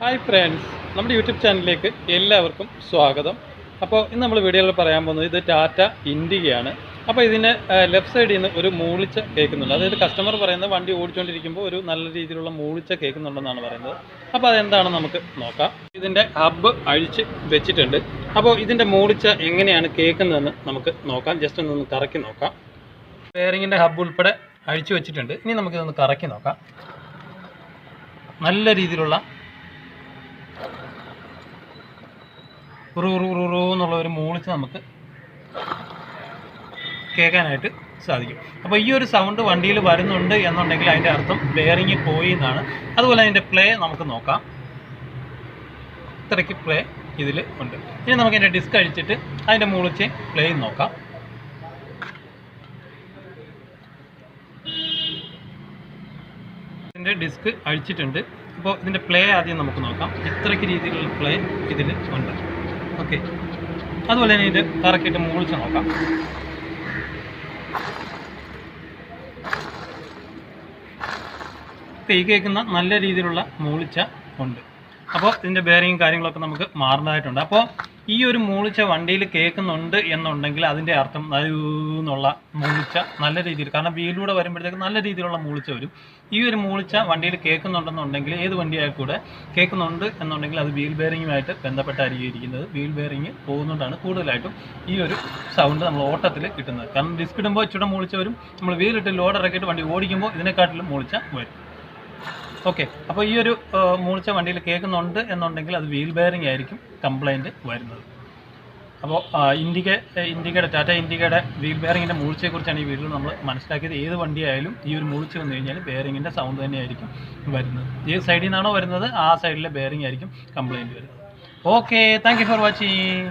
Hi friends, നമ്മുടെ YouTube ചാനലിലേക്ക് എല്ലാവർക്കും സ്വാഗതം. അപ്പോൾ ഇന്ന് നമ്മൾ വീഡിയോയിൽ പറയാൻ പോകുന്നത് ഇത് ടാറ്റ ഇൻഡികയാണ്. അപ്പോൾ ഇതിന് ലെഫ്റ്റ് സൈഡിൽ നിന്ന് ഒരു മൂളിച്ച കേൾക്കുന്നുണ്ട്. അതായത് കസ്റ്റമർ പറയുന്നത് വണ്ടി ഓടിച്ചുകൊണ്ടിരിക്കുമ്പോൾ ഒരു നല്ല രീതിയിലുള്ള മൂളിച്ച കേൾക്കുന്നുണ്ടെന്നാണ് പറയുന്നത്. അപ്പോൾ അതെന്താണെന്ന് നമുക്ക് നോക്കാം. ഇതിൻ്റെ ഹബ്ബ് അഴിച്ച് വെച്ചിട്ടുണ്ട്. അപ്പോൾ ഇതിൻ്റെ മൂളിച്ച എങ്ങനെയാണ് കേൾക്കുന്നതെന്ന് നമുക്ക് നോക്കാം. ജസ്റ്റ് ഒന്ന് കറക്കി നോക്കാം. ബെയറിങ്ങിൻ്റെ ഹബ്ബ് ഉൾപ്പെടെ അഴിച്ചു വെച്ചിട്ടുണ്ട്. ഇനി നമുക്കിതൊന്ന് കറക്കി നോക്കാം. നല്ല രീതിയിലുള്ള എന്നുള്ള ഒരു മൂളിച്ച് നമുക്ക് കേൾക്കാനായിട്ട് സാധിക്കും. അപ്പോൾ ഈ ഒരു സൗണ്ട് വണ്ടിയിൽ വരുന്നുണ്ട് എന്നുണ്ടെങ്കിൽ അതിൻ്റെ അർത്ഥം ബെയറിങ് പോയി എന്നാണ്. അതുപോലെ അതിൻ്റെ പ്ലേ നമുക്ക് നോക്കാം. ഇത്രയ്ക്ക് പ്ലേ ഇതിൽ ഉണ്ട്. ഇനി നമുക്ക് അതിൻ്റെ ഡിസ്ക് അഴിച്ചിട്ട് അതിൻ്റെ മൂളിച്ച് പ്ലേ നോക്കാം. ഇതിൻ്റെ ഡിസ്ക് അഴിച്ചിട്ടുണ്ട്. അപ്പോൾ ഇതിൻ്റെ പ്ലേ ആദ്യം നമുക്ക് നോക്കാം. ഇത്രയ്ക്ക് രീതിയിലുള്ള പ്ലേ ഇതിൽ ഉണ്ട്. ഓക്കെ, അതുപോലെ തന്നെ ഇത് കറക്കിയിട്ട് മൂളിച്ച് നോക്കാം. ഈ കേൾക്കുന്ന നല്ല രീതിയിലുള്ള മൂളിച്ച ഉണ്ട്. അപ്പോൾ ഇതിൻ്റെ ബെയറിങ്ങും കാര്യങ്ങളൊക്കെ നമുക്ക് മാറുന്നതായിട്ടുണ്ട്. അപ്പോൾ ഈ ഒരു മൂളിച്ച വണ്ടിയിൽ കേൾക്കുന്നുണ്ട് എന്നുണ്ടെങ്കിൽ അതിൻ്റെ അർത്ഥം എന്നുള്ള മൂളിച്ച നല്ല രീതിയിൽ, കാരണം വീലിലൂടെ വരുമ്പോഴത്തേക്ക് നല്ല രീതിയിലുള്ള മൂളിച്ച വരും. ഈ ഒരു മൂളിച്ച വണ്ടിയിൽ കേൾക്കുന്നുണ്ടെന്നുണ്ടെങ്കിൽ ഏത് വണ്ടിയായി കൂടെ കേൾക്കുന്നുണ്ട് എന്നുണ്ടെങ്കിൽ അത് വീൽ ബെയറിങ്ങുമായിട്ട് ബന്ധപ്പെട്ടായിരിക്കും ഇരിക്കുന്നത്. വീൽ ബെയറിങ് പോകുന്നതുകൊണ്ടാണ് കൂടുതലായിട്ടും ഈ ഒരു സൗണ്ട് നമ്മൾ ഓട്ടത്തിൽ കിട്ടുന്നത്. കാരണം ഡിസ്ക് ഇടുമ്പോൾ ഇച്ചിരി മൂളിച്ച വരും. നമ്മൾ വീലിട്ട് ലോഡ് ഇറക്കിയിട്ട് വണ്ടി ഓടിക്കുമ്പോൾ ഇതിനെക്കാട്ടിലും മൂളിച്ച വരും. ഓക്കെ, അപ്പോൾ ഈ ഒരു മൂളിച്ച വണ്ടിയിൽ കേൾക്കുന്നുണ്ട് എന്നുണ്ടെങ്കിൽ അത് വീൽ ബെയറിംഗ് ആയിരിക്കും കംപ്ലൈൻറ്റ് വരുന്നത്. അപ്പോൾ ടാറ്റ ഇൻഡിക്കയുടെ വീൽ ബെയറിങ്ങിൻ്റെ മൂളിച്ചയെക്കുറിച്ചാണ് ഈ വീഡിയോയിൽ നമ്മൾ മനസ്സിലാക്കിയത്. ഏത് വണ്ടിയായാലും ഈ ഒരു മൂളിച്ച് വന്നു കഴിഞ്ഞാൽ ബെയറിങ്ങിൻ്റെ സൗണ്ട് തന്നെയായിരിക്കും വരുന്നത്. ഏത് സൈഡിൽ നിന്നാണോ വരുന്നത് ആ സൈഡിലെ ബെയറിംഗ് ആയിരിക്കും കംപ്ലൈൻറ്റ് വരുന്നത്. Okay, thank you for watching.